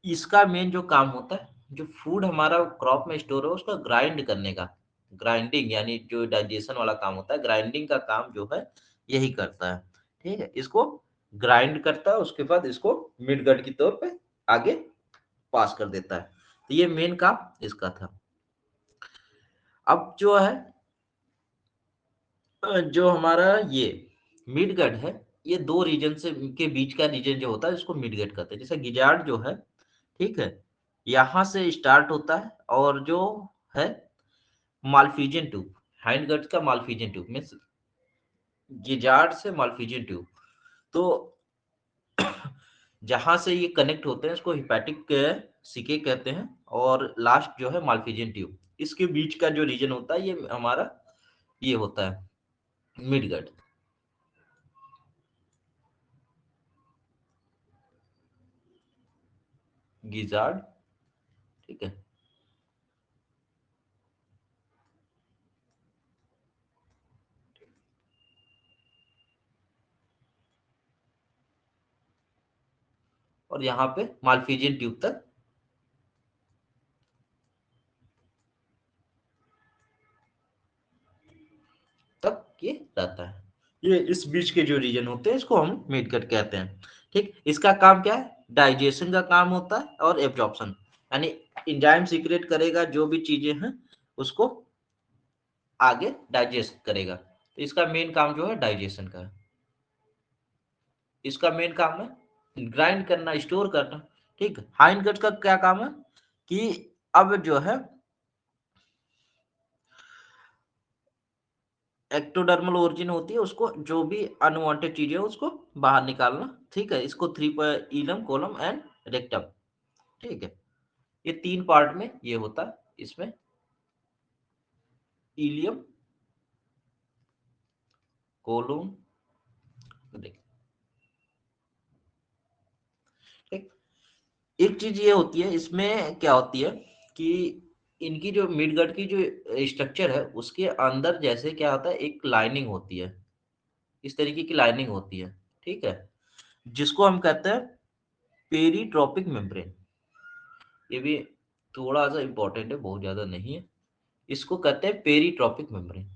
इसका मेन जो काम होता है, जो फूड हमारा क्रॉप में स्टोर है उसका ग्राइंड करने का, ग्राइंडिंग यानी जो डाइजेशन वाला काम होता है, ग्राइंडिंग का काम जो है यही करता है। ठीक है, इसको ग्राइंड करता है, उसके बाद इसको मिड गट की तौर पे आगे पास कर देता है। तो ये मेन काम इसका था। अब जो है जो हमारा ये मिड गट है, ये दो रीजन से के बीच का रीजन जो होता है इसको मिड गट कहते हैं। जैसे गिजार्ड जो है, ठीक है, यहाँ से स्टार्ट होता है, और जो है मालफिजियन ट्यूब, हाइंड गट का मालफिजियन ट्यूब में गिजार्ड से मालफिजियन ट्यूब, तो जहां से ये कनेक्ट होते हैं इसको हिपैटिक सिके कहते हैं, और लास्ट जो है मालफिजियन ट्यूब, इसके बीच का जो रीजन होता है ये हमारा ये होता है मिड गट। गिजार्ड, ठीक है, और यहाँ पे मालफिजियन ट्यूब तक ये रहता है। ये इस बीच के जो रीजन होते हैं इसको हम मिड गट कहते हैं। ठीक, इसका काम क्या है? डाइजेशन का काम होता है और एब्जॉर्प्शन, यानी एंजाइम सीक्रेट करेगा, जो भी चीजें हैं उसको आगे डाइजेस्ट करेगा। तो इसका मेन काम जो है डाइजेशन का है। इसका मेन काम है ग्राइंड करना, स्टोर करना। ठीक, हाइंड गट का क्या काम है कि अब जो है एक्टोडर्मल ओरिजिन होती है, उसको जो भी अनवांटेड चीजें है उसको बाहर निकालना। ठीक है, इसको थ्री इलम, कोलम एंड रेक्टम, ठीक है, ये तीन पार्ट में ये होता है। इसमें इलियम, कोलम, ठीक। एक चीज ये होती है, इसमें क्या होती है कि इनकी जो मिड गट की जो स्ट्रक्चर है उसके अंदर जैसे क्या होता है, एक लाइनिंग होती है, इस तरीके की लाइनिंग होती है, ठीक है, जिसको हम कहते हैं पेरीट्रोपिक मेम्ब्रेन। ये भी थोड़ा सा इंपॉर्टेंट है, बहुत ज्यादा नहीं है। इसको कहते हैं पेरीट्रोपिक मेम्ब्रेन।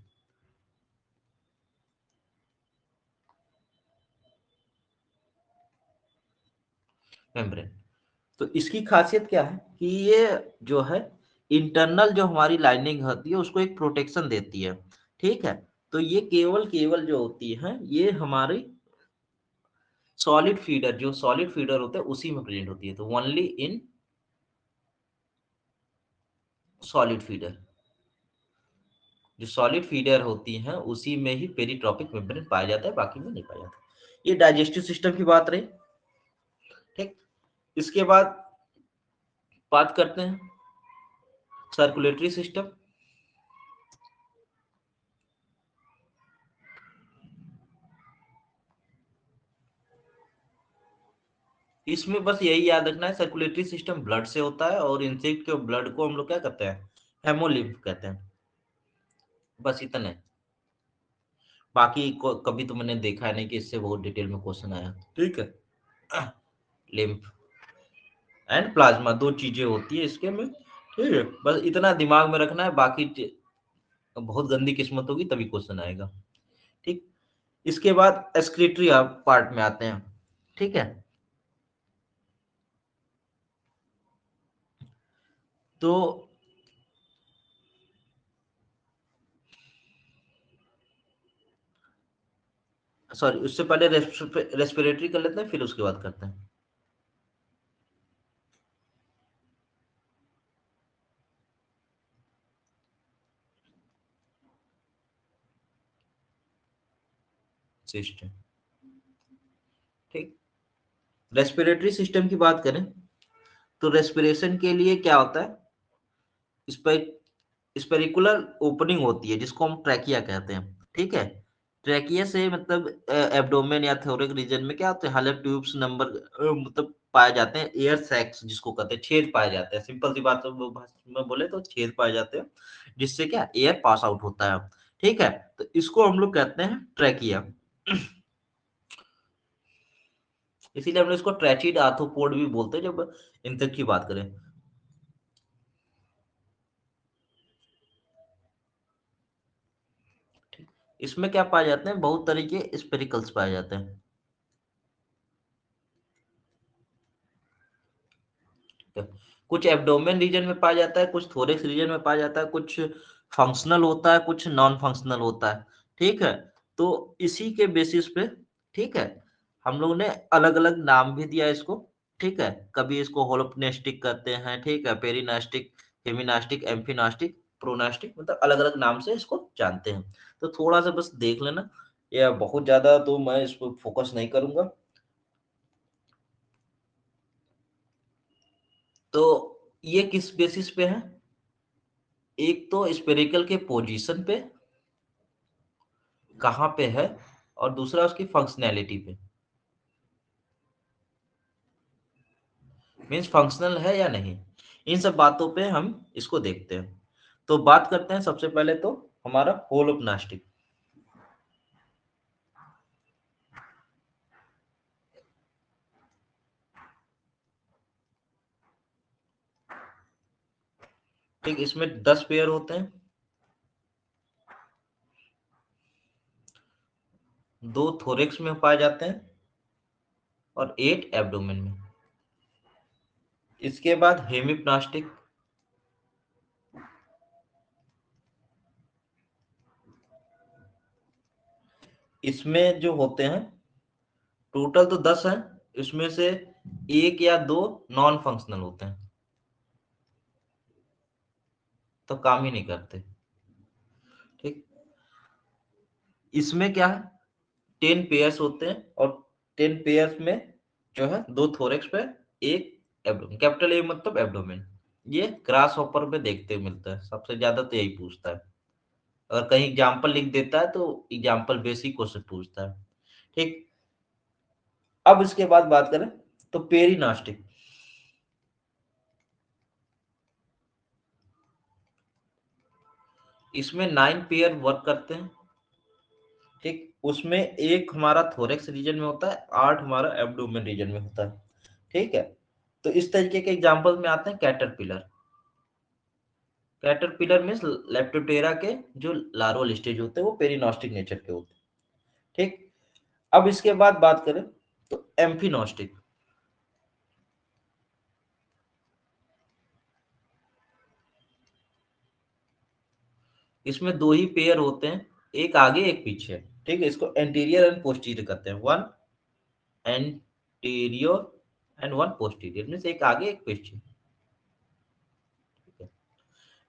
मेम्ब्रेन, तो इसकी खासियत क्या है कि ये जो है इंटरनल जो हमारी लाइनिंग होती है उसको एक प्रोटेक्शन देती है। ठीक है, तो ये केवल केवल जो होती है ये हमारी सॉलिड फीडर, जो सॉलिड फीडर होते हैं उसी में प्रेजेंट होती है, तो ओनली इन सॉलिड फीडर, जो सॉलिड फीडर होती हैं उसी में ही पेरीट्रोपिक मेम्ब्रेन पाया जाता है, बाकी में नहीं पाया जाता। ये डाइजेस्टिव सिस्टम की बात रही। ठीक, इसके बाद बात करते हैं सर्कुलेटरी सिस्टम। इसमें बस यही याद रखना है, सर्कुलेटरी सिस्टम ब्लड से होता है, और इंसेक्ट के ब्लड को हम लोग क्या कहते हैं, हेमोलिम्फ कहते हैं, बस इतना है। बाकी कभी तो मैंने देखा है नहीं कि इससे बहुत डिटेल में क्वेश्चन आया। ठीक है, लिम्फ एंड प्लाज्मा दो चीजें होती है इसके में। ठीक है, बस इतना दिमाग में रखना है, बाकी बहुत गंदी किस्मत होगी तभी क्वेश्चन आएगा। ठीक, इसके बाद एक्सक्रीटरी पार्ट में आते हैं। ठीक है, तो सॉरी, उससे पहले रेस्पिरेटरी कर लेते हैं, फिर उसके बाद करते हैं। सिस्टम, ठीक, रेस्पिरेटरी सिस्टम की बात करें तो रेस्पिरेशन के लिए क्या होता है, स्पेरिकुलर ओपनिंग होती है जिसको हम ट्रैकिया कहते हैं। ठीक है, ट्रैकिया से मतलब एब्डोमेन या थोरेक रीजन में क्या होते हैं, हालत ट्यूब्स नंबर मतलब पाए जाते हैं, एयर सैक्स जिसको कहते हैं, छेद पाए जाते हैं, सिंपल सी बात में बोले तो छेद पाए जाते हैं, जिससे क्या एयर पास आउट होता है। ठीक है, तो इसको हम लोग कहते हैं ट्रैकिया। इसीलिए हम लोग इसको ट्रैचिड आर्थ्रोपोड भी बोलते हैं जब इंसेक्ट की बात करें। इसमें क्या पाए जाते हैं, बहुत तरीके स्पेरिकल्स पाए जाते हैं। तो कुछ एब्डोमेन रीजन में पाया जाता है, कुछ थोरेक्स रीजन में पाया जाता है, कुछ फंक्शनल होता है, कुछ नॉन फंक्शनल होता है, ठीक है। तो इसी के बेसिस पे, ठीक है, हम लोगों ने अलग अलग नाम भी दिया इसको, ठीक है। कभी इसको होलोप्नेस्टिक कहते हैं, ठीक है, पेरिनास्टिक, हेमिनास्टिक, एम्फिनास्टिक, प्रोनास्टिक, मतलब अलग अलग नाम से इसको जानते हैं। तो थोड़ा सा बस देख लेना, या बहुत ज्यादा तो मैं इस पर फोकस नहीं करूंगा। तो ये किस बेसिस पे है? एक तो स्पेरिकल के पोजीशन पे, कहाँ पे है, और दूसरा उसकी फंक्शनैलिटी पे, मीन्स फंक्शनल है या नहीं। इन सब बातों पे हम इसको देखते हैं। तो बात करते हैं सबसे पहले तो हमारा होलोप्लास्टिक। ठीक, इसमें 10 पेयर होते हैं, 2 थोरेक्स में पाए जाते हैं और 8 एब्डोमेन में। इसके बाद हेमिप्लास्टिक, इसमें जो होते हैं टोटल तो 10 हैं, इसमें से एक या दो नॉन फंक्शनल होते हैं, तो काम ही नहीं करते। ठीक, इसमें क्या है, 10 पेयर्स होते हैं, और 10 पेयर्स में जो है 2 थोरेक्स पे, एक एब्डोमेन, कैपिटल ए मतलब एब्डोमेन। ये ग्रास हॉपर में देखते मिलता है, सबसे ज्यादा तो यही पूछता है। अगर कहीं एग्जाम्पल लिख देता है तो एग्जाम्पल बेसिक क्वेश्चन पूछता है। ठीक, अब इसके बाद बात करें तो पेरिनास्टिक। इसमें 9 पेयर वर्क करते हैं, ठीक। उसमें एक हमारा थोरेक्स रीजन में होता है, 8 हमारा एब्डोमेन रीजन में होता है, ठीक है। तो इस तरीके के एग्जाम्पल में आते हैं कैटरपिलर। कैटरपिलर मीन्स लेप्टोप्टेरा के जो लार्वल स्टेज होते हैं वो पेरिनोस्टिक नेचर के होते हैं, ठीक। अब इसके बाद बात करें तो एम्फिनोस्टिक। इसमें दो ही पेयर होते हैं, एक आगे एक पीछे, ठीक है। इसको एंटीरियर एंड पोस्टीरियर कहते हैं, one anterior and one posterior, means एक आगे एक पीछे, ठीक है।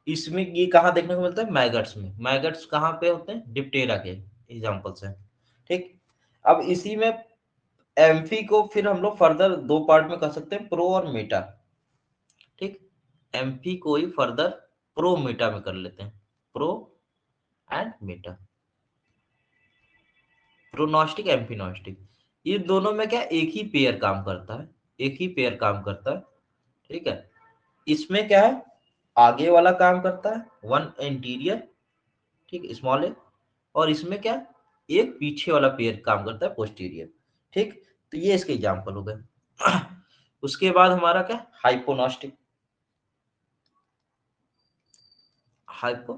इसमें ये कहाँ देखने को मिलता है, मैगट्स में। मैगट्स कहाँ पे होते हैं, डिप्टेरा के एग्जाम्पल्स हैं, ठीक। अब इसी में एम्फी को फिर हम लोग फर्दर दो पार्ट में कर सकते हैं, प्रो और मेटा, ठीक। एम्फी को ही फर्दर प्रो मेटा में कर लेते हैं, प्रो एंड मेटा, प्रोनोस्टिक एम्फिनोस्टिक। ये दोनों में क्या एक ही पेयर काम करता है, एक ही पेयर काम करता है, ठीक है। इसमें क्या है, आगे वाला काम करता है वन एंटीरियर, ठीक, स्मॉल ए, और इसमें क्या, एक पीछे वाला पेयर काम करता है पोस्टीरियर, ठीक। तो ये इसके एग्जाम्पल हो गए। उसके बाद हमारा क्या, हाइपोनोस्टिक। हाइपो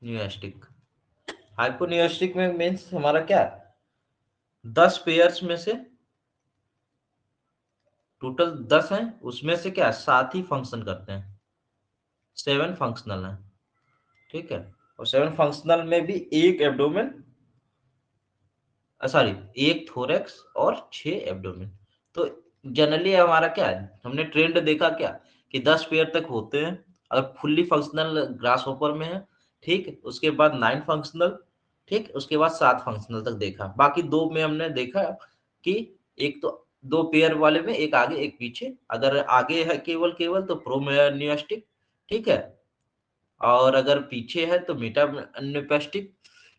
न्यूस्टिक। हाइपोन्यूस्टिक में मीन्स हमारा क्या, 10 पेयर्स में से टोटल 10 हैं, उसमें से क्या 7 ही फंक्शन करते हैं, 7 फंक्शनल है, ठीक है। और 7 फंक्शनल में भी एक एब्डोमेन, सॉरी, एक थोरेक्स और 6 एब्डोमेन। तो जनरली हमारा क्या है, हमने ट्रेंड देखा क्या, कि 10 पेयर तक होते हैं अगर फुल्ली फंक्शनल ग्रास हॉपर में है, ठीक। उसके बाद 9 फंक्शनल, ठीक। उसके बाद 7 फंक्शनल तक देखा। बाकी दो में हमने देखा कि एक तो दो पेयर वाले में एक आगे एक पीछे, अगर आगे है केवल केवल तो प्रोम्योनिस्टिक, ठीक है। और अगर पीछे है तो मेटानेपेस्टिक,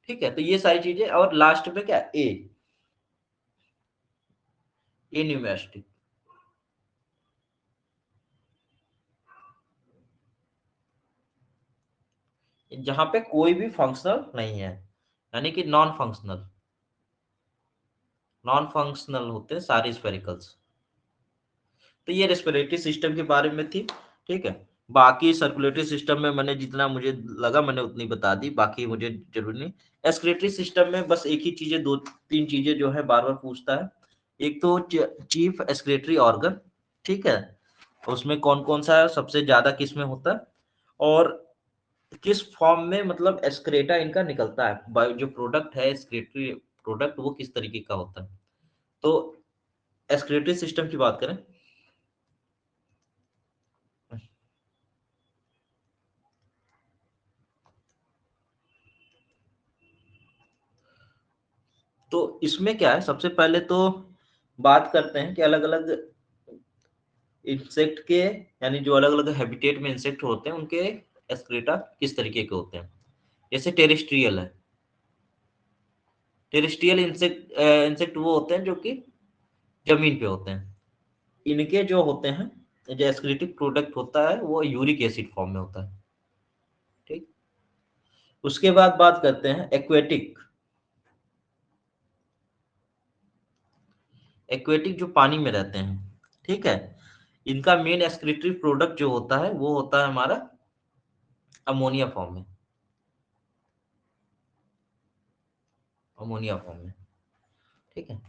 ठीक है। तो ये सारी चीजें, और लास्ट में क्या, ए न्यूमेस्टिक। जहां पे कोई भी फंक्शनल नहीं है, यानी कि नॉन फंक्शनल होते हैं सारे स्पेरिकल्स। तो ये रेस्पिरेटरी सिस्टम के बारे में थी, ठीक है। बाकी सर्कुलेटरी सिस्टम में मैंने जितना मुझे लगा मैंने उतनी बता दी, बाकी मुझे जरूरी नहीं। एक्सक्रीटरी सिस्टम में बस एक ही चीजें, दो तीन चीजें जो है बार बार पूछता है। एक तो चीफ एक्सक्रीटरी ऑर्गन, ठीक है। उसमें कौन कौन सा सबसे ज्यादा किस में होता है, और किस फॉर्म में मतलब एक्सक्रेटा इनका निकलता है, जो प्रोडक्ट है एक्सक्रेटरी प्रोडक्ट वो किस तरीके का होता है। तो एक्सक्रेटरी सिस्टम की बात करें, तो इसमें क्या है, सबसे पहले तो बात करते हैं कि अलग अलग इंसेक्ट के, यानी जो अलग अलग हैबिटेट में इंसेक्ट होते हैं उनके एक्सक्रीटा किस तरीके के होते हैं। जैसे टेरेस्ट्रियल है, टेरेस्ट्रियल इंसेक्ट इंसेक्ट वो होते हैं जो कि जमीन पे होते हैं। इनके जो होते हैं, जो एक्सक्रीटिव प्रोडक्ट होता है वो यूरिक एसिड फॉर्म में होता है। ठीक, उसके बाद बात करते हैं एक्वेटिक। एक्वेटिक जो पानी में रहते हैं, ठीक है, इनका मेन एक्सक्रीटरी प्रोडक्ट जो होता है वो होता है हमारा अमोनिया फॉर्म में, अमोनिया फॉर्म में। ठीक है,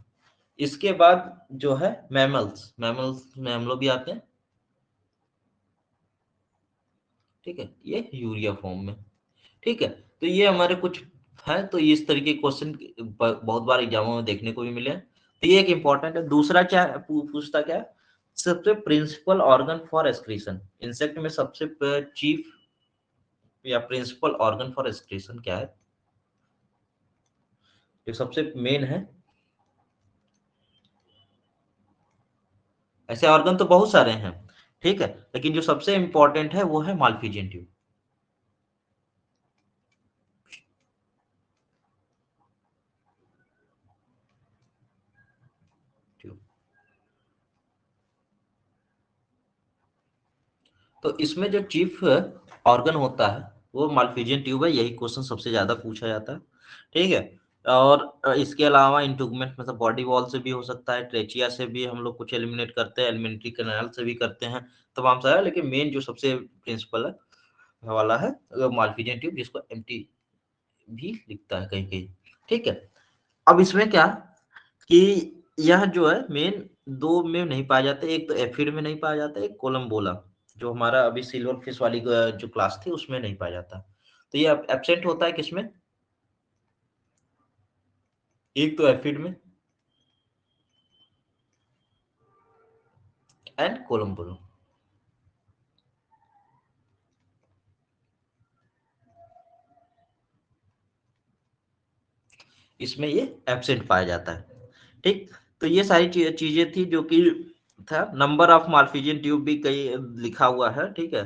इसके बाद जो है मैमल्स, मैमल्स में हम लोग भी आते हैं। ठीक है, ये यूरिया फॉर्म में। ठीक है, तो ये हमारे कुछ है, तो इस तरीके के क्वेश्चन बहुत बार एग्जामों में देखने को भी मिले हैं। तो ये एक इंपॉर्टेंट है। दूसरा क्या है, पूछता क्या है, सबसे principal organ for excretion, insect में सबसे चीफ या प्रिंसिपल ऑर्गन फॉर एक्सक्रीशन क्या है, जो सबसे मेन है। ऐसे ऑर्गन तो बहुत सारे हैं, ठीक है, लेकिन जो सबसे इंपॉर्टेंट है वो है माल्फिजियन ट्यूब। तो इसमें जो चीफ ऑर्गन होता है वो माल्फिजियन ट्यूब है, यही क्वेश्चन सबसे ज्यादा पूछा जाता है। ठीक है, और इसके अलावा इंटुगमेंट मतलब बॉडी वॉल से भी हो सकता है, ट्रेचिया से भी हम लोग कुछ एलिमिनेट करते हैं, एलिमेंट्री कैनाल से भी करते हैं, तमाम सारा, लेकिन मेन जो सबसे प्रिंसिपल है वाला है माल्फिजियन ट्यूब, जिसको एमटी भी लिखता है कहीं कहीं। ठीक है, अब इसमें क्या कि यह जो है मेन दो में नहीं पाया जाता, एक तो एफिड में नहीं पाया जाता, एक कोलम्बोला, जो हमारा अभी सिल्वर फिश वाली जो क्लास थी उसमें नहीं पाया जाता। तो ये एब्सेंट होता है किसमें, एक तो एफिड में एंड कोलम्बोला, इसमें ये एब्सेंट पाया जाता है। ठीक, तो ये सारी चीजें थी जो कि था। नंबर ऑफ मार्फिजियन ट्यूब भी कई लिखा हुआ है। ठीक है,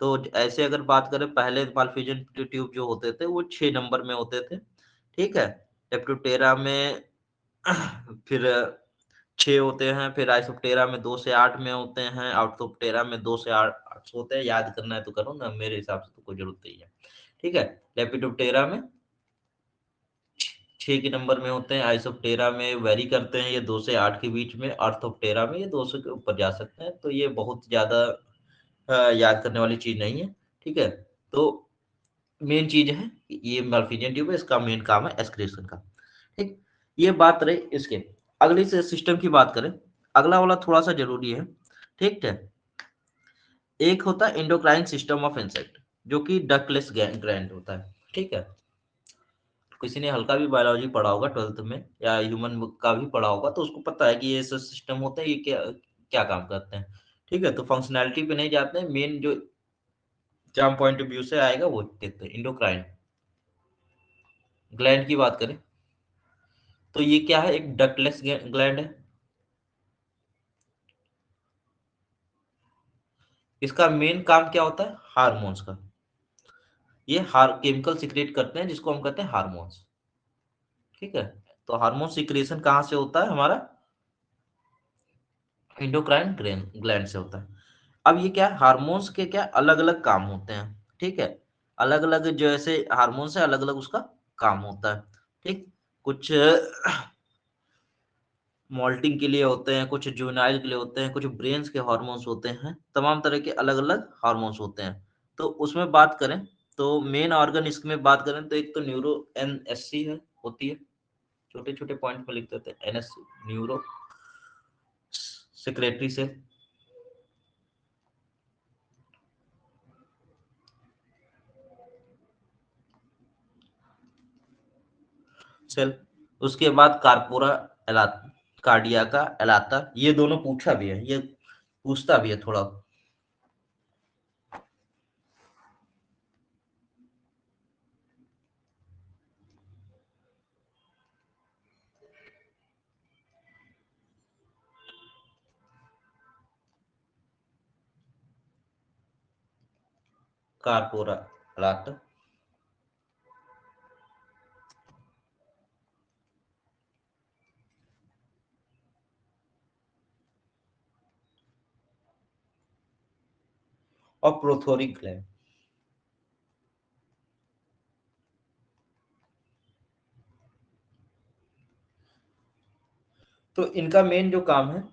तो ऐसे अगर बात करें, पहले मार्फिजियन ट्यूब जो होते थे वो 6 नंबर में होते थे। ठीक है, लेप्टोप्टेरा में फिर 6 होते हैं, फिर आइसोप्टेरा में 2 से 8 में होते हैं, आउटोप्टेरा में 2 से 8 होते हैं। याद करना है तो करो ना, मेरे हिसाब से तो कोई जरूरत नहीं है। ठीक है, लेपिडोप्टेरा में 6 के नंबर में होते हैं, आइसोप्टेरा में वेरी करते हैं, ये 2 से 8 के बीच में, ऑर्थोप्टेरा में ये 200 के ऊपर जा सकते हैं। तो ये बहुत ज्यादा याद करने वाली चीज नहीं है। ठीक है, तो मेन चीज है ये माल्फिजियन ट्यूब है, इसका मेन काम है एक्सक्रीशन का। ठीक, ये बात रही इसके। अगली से सिस्टम की बात करें, अगला वाला थोड़ा सा जरूरी है। ठीक है, एक होता है एंडोक्राइन सिस्टम ऑफ इंसेक्ट, जो कि डक्टलेस ग्लैंड होता है। ठीक है, किसी ने हल्का भी बायोलॉजी पढ़ा होगा 12th में, या ह्यूमन का भी पढ़ा होगा, तो उसको पता है कि ये सब सिस्टम होते हैं, ये क्या क्या काम करते हैं। ठीक है, तो फंक्शनैलिटी पे नहीं जाते हैं, मेन जो जहाँ पॉइंट ऑफ व्यू से आएगा वो देखते हैं। इंडोक्राइन ग्लैंड की बात करें, तो ये क्या है, एक डक्टलेस ग्लैंड है। इसका मेन काम क्या होता है, हार्मोन्स का। ये हार केमिकल सिक्रेट करते हैं जिसको हम कहते हैं हार्मोन्स। ठीक है, तो हार्मोन सिक्रेशन कहाँ से होता है हमारा, एंडोक्राइन ग्लैंड से होता है। अब ये क्या, हार्मोन्स के क्या अलग अलग काम होते हैं। ठीक है, अलग अलग जैसे हार्मोन्स है, अलग अलग उसका काम होता है। ठीक, कुछ मॉल्टिंग के लिए होते हैं, कुछ जुवेनाइल के लिए होते हैं, कुछ ब्रेन्स के हार्मोन्स होते हैं, तमाम तरह के अलग अलग हार्मोन्स होते हैं। तो उसमें बात करें, तो मेन ऑर्गन इसमें बात करें तो एक तो न्यूरो एनएससी है, होती है, छोटे छोटे पॉइंट में लिख देते हैं एनएससी, न्यूरो सेक्रेटरी से। सेल, उसके बाद कार्पोरा एला कार्डिया का एलाता, ये दोनों पूछा भी है, ये पूछता भी है थोड़ा। कार्पोरा एलाता, और प्रोथोरिक ग्लैंड। तो इनका मेन जो काम है,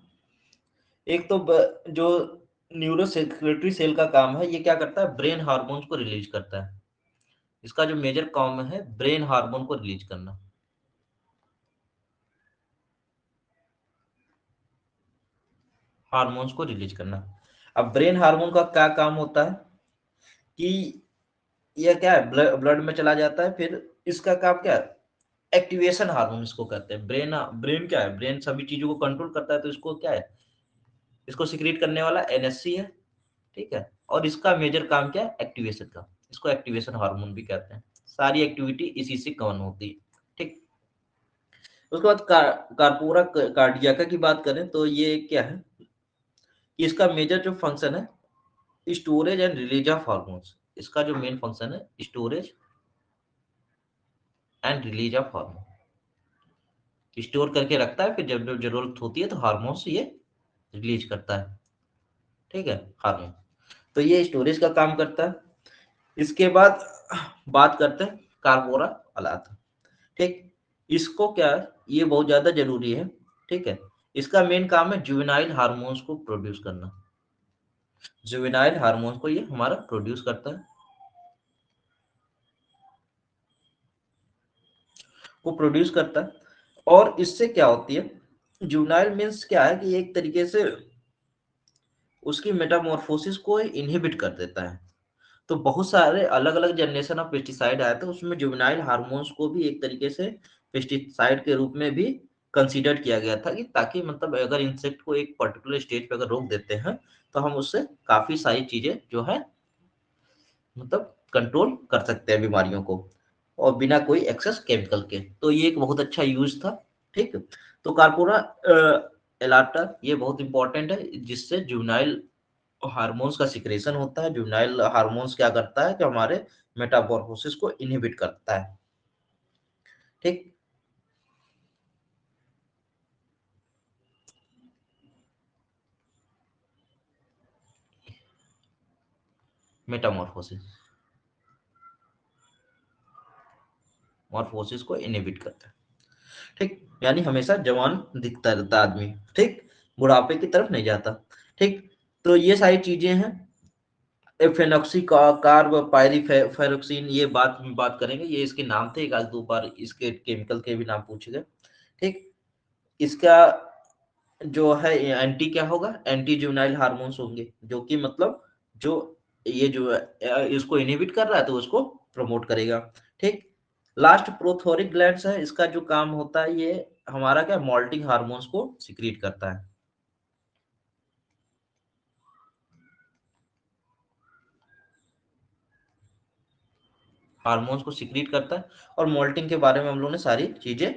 एक तो जो न्यूरो सेक्रेटरी सेल का काम है, ये क्या करता है, ब्रेन हार्मोन्स को रिलीज करता है। इसका जो मेजर काम है ब्रेन हार्मोन को रिलीज करना, हार्मोन्स को रिलीज करना। अब ब्रेन हार्मोन का क्या काम होता है कि यह क्या है, ब्लड में चला जाता है, फिर इसका काम क्या है, एक्टिवेशन हार्मोन इसको कहते हैं। ब्रेन ब्रेन क्या है, ब्रेन सभी चीजों को कंट्रोल करता है, तो इसको क्या है, इसको सिक्रीट करने वाला एनएससी है, ठीक है। और इसका मेजर काम क्या है, एक्टिवेशन का, इसको एक्टिवेशन हार्मोन भी कहते हैं। सारी एक्टिविटी इसी से कवन होती है, ठीक। उसके बाद कार्पोरा कार्डियाका की बात करें तो ये क्या है कि इसका मेजर जो फंक्शन है, storage and release of hormones. इसका जो मेन फंक्शन है, storage and release of hormone, store करके रखता है, फिर जब जब जरूरत होती है तो हार्मोन्स ये रिलीज करता है, ठीक है, हार्मोन। तो ये स्टोरेज का काम करता है। इसके बाद बात करते हैं कार्बोरा अलाता, ठीक। इसको क्या है, ये बहुत ज्यादा जरूरी है, ठीक है। इसका मेन काम है जुवेनाइल हार्मोन्स को प्रोड्यूस करना। जुवेनाइल हार्मोन्स को ये हमारा प्रोड्यूस करता है, को प्रोड्यूस करता है। और इससे क्या होती है, जुवेनाइल मीन्स क्या है कि एक तरीके से उसकी मेटामॉर्फोसिस को इनहिबिट कर देता है। तो बहुत सारे अलग अलग जनरेशन ऑफ पेस्टिसाइड आए थे, उसमें जुवेनाइल हार्मोन्स को भी एक तरीके से पेस्टिसाइड के रूप में भी कंसीडर किया गया था, कि ताकि मतलब अगर इंसेक्ट को एक पर्टिकुलर स्टेज पे अगर रोक देते हैं तो हम उससे काफी सारी चीजें जो है मतलब कंट्रोल कर सकते हैं बीमारियों को, और बिना कोई एक्सेस केमिकल के। तो ये एक बहुत अच्छा यूज था, ठीक। तो कार्पोरा एलाटा ये बहुत इंपॉर्टेंट है, जिससे जुवेनाइल हार्मोन्स का सिक्रेशन होता है। जुवेनाइल हार्मोन्स क्या करता है कि हमारे मेटाबॉर्मोसिस को इनहिबिट करता है, ठीक। मेटामॉर्फोसिस, मॉर्फोसिस को इनहिबिट करता है, ठीक। यानी हमेशा जवान दिखता रहता है आदमी, ठीक, बुढ़ापे की तरफ नहीं जाता, ठीक। तो ये सारी चीजें हैं। फेनोक्सी का कार्ब पायरीफेरोक्सिन, ये बात करेंगे, ये इसके नाम थे, एक आज दो बार इसके केमिकल के भी नाम पूछे गए, ठीक। इसका जो है एंटी क्या होगा, एंटी जुवेनाइल हार्मोन्स होंगे, जो कि मतलब जो ये जो इसको इनहिबिट कर रहा है तो उसको प्रमोट करेगा, ठीक। लास्ट प्रोथोरिक ग्लैंड्स है, इसका जो काम होता है ये हमारा क्या मॉल्टिंग हार्मोन्स को सिक्रीट करता है, हार्मोन्स को सिक्रीट करता है। और मोल्टिंग के बारे में हम लोगों ने सारी चीजें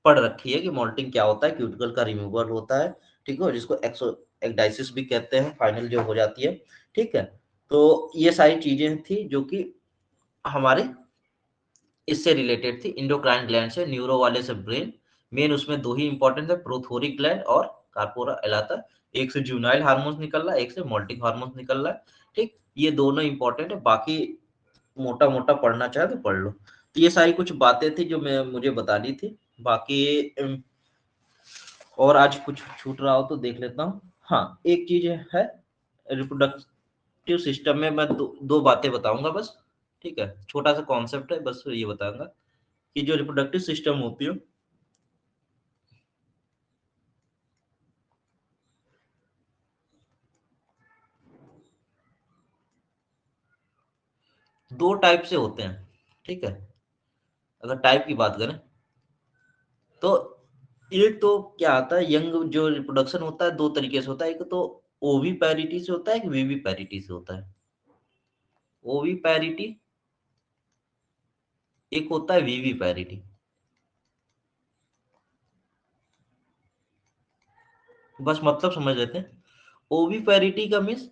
पढ़ रखी है कि मोल्टिंग क्या होता है, क्यूटिकल का रिमूवल होता है, ठीक है, जिसको एक्सो एक्डाइसिस भी कहते हैं, फाइनल जो हो जाती है, ठीक है। तो ये सारी चीजें थी जो कि हमारे इससे रिलेटेड थी, इंडोक्राइन ग्लैंड से, न्यूरो वाले से ब्रेन। मेन उसमें दो ही इंपॉर्टेंट है, प्रोथोरिक ग्लैंड और कार्पोरा एलाता। एक से जुवेनाइल हार्मोन्स निकल रहा है, एक से मोल्टिंग हार्मोन्स निकल रहा है, ठीक। ये दोनों इंपॉर्टेंट है, बाकी मोटा मोटा पढ़ना चाहे तो पढ़ लो। तो ये सारी कुछ बातें थी जो मैं मुझे बतानी थी। बाकी और आज कुछ छूट रहा हो तो देख लेता हूँ। हाँ, एक चीज है, रिप्रोडक्टिव सिस्टम में मैं दो बातें बताऊंगा बस, ठीक है, छोटा सा कॉन्सेप्ट है, बस ये बताऊंगा कि जो रिप्रोडक्टिव सिस्टम होती है, दो टाइप से होते हैं, ठीक है। अगर टाइप की बात करें तो एक तो क्या आता है, यंग जो रिप्रोडक्शन होता है दो तरीके से होता है, एक तो ओवी पैरिटी से होता है, एक वीवी पैरिटी से होता है। ओवी पैरिटी, एक होता है वीवी पैरिटी। बस मतलब समझ लेते हैं। ओवी पैरिटी का मीन्स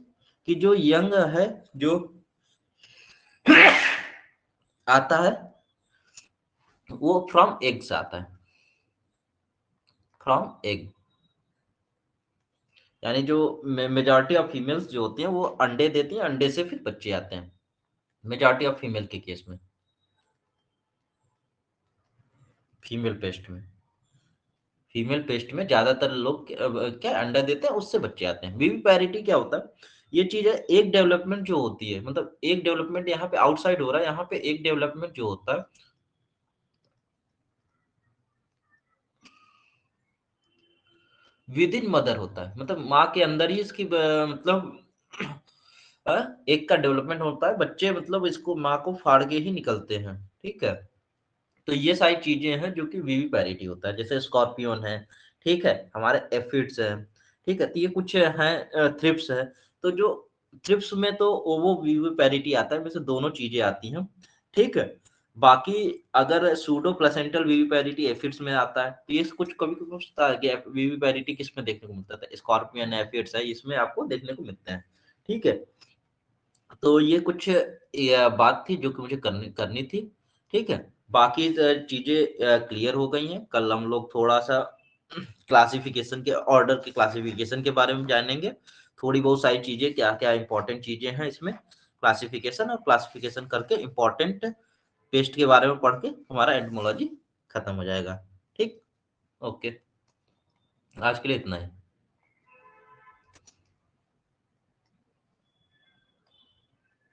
कि जो यंग है, जो आता है वो फ्रॉम एग से आता है, फ्रॉम एग। यानी जो मेजॉरिटी ऑफ फीमेल्स जो होती हैं वो अंडे देती हैं, अंडे से फिर बच्चे आते हैं, मेजॉरिटी ऑफ फीमेल के केस में, फीमेल पेस्ट में। फीमेल पेस्ट में ज्यादातर लोग क्या अंडा देते हैं, उससे बच्चे आते हैं। वीवी पैरिटी क्या होता है, ये चीज है, एक डेवलपमेंट जो होती है, मतलब एक डेवलपमेंट यहाँ पे आउटसाइड हो रहा है, यहाँ पे एक डेवलपमेंट जो होता है विद इन मदर होता है, मतलब माँ के अंदर ही इसकी मतलब एक का डेवलपमेंट होता है, बच्चे मतलब इसको माँ को फाड़ के ही निकलते हैं, ठीक है। तो ये सारी चीजें हैं जो कि वीवी पैरिटी होता है, जैसे स्कॉर्पियन है, ठीक है, हमारे एफिड्स है, ठीक है, तो ये कुछ हैं, थ्रिप्स है। तो जो थ्रिप्स में तो वो वीवी पैरिटी आता है, में से दोनों चीजें आती हैं, ठीक है। बाकी अगर सूडो प्लेसेंटल वीवी पैरिटी एफिड्स में आता है, तो ये कुछ कभी कभी पूछता है कि वीवी पैरिटी किस में देखने को मिलता है, स्कॉर्पियन एफिड्स है, इसमें आपको देखने को मिलते हैं, ठीक है। तो ये कुछ बात थी जो कि मुझे करनी करनी थी, ठीक है। बाकी चीजें क्लियर हो गई हैं। कल हम लोग थोड़ा सा क्लासिफिकेशन के, ऑर्डर के क्लासिफिकेशन के बारे में जानेंगे, थोड़ी बहुत सारी चीजें, क्या क्या इंपॉर्टेंट चीजें हैं इसमें, क्लासिफिकेशन, और क्लासिफिकेशन करके इंपॉर्टेंट पेस्ट के बारे में पढ़ के हमारा एंटोमोलॉजी खत्म हो जाएगा, ठीक। ओके, आज के लिए इतना ही।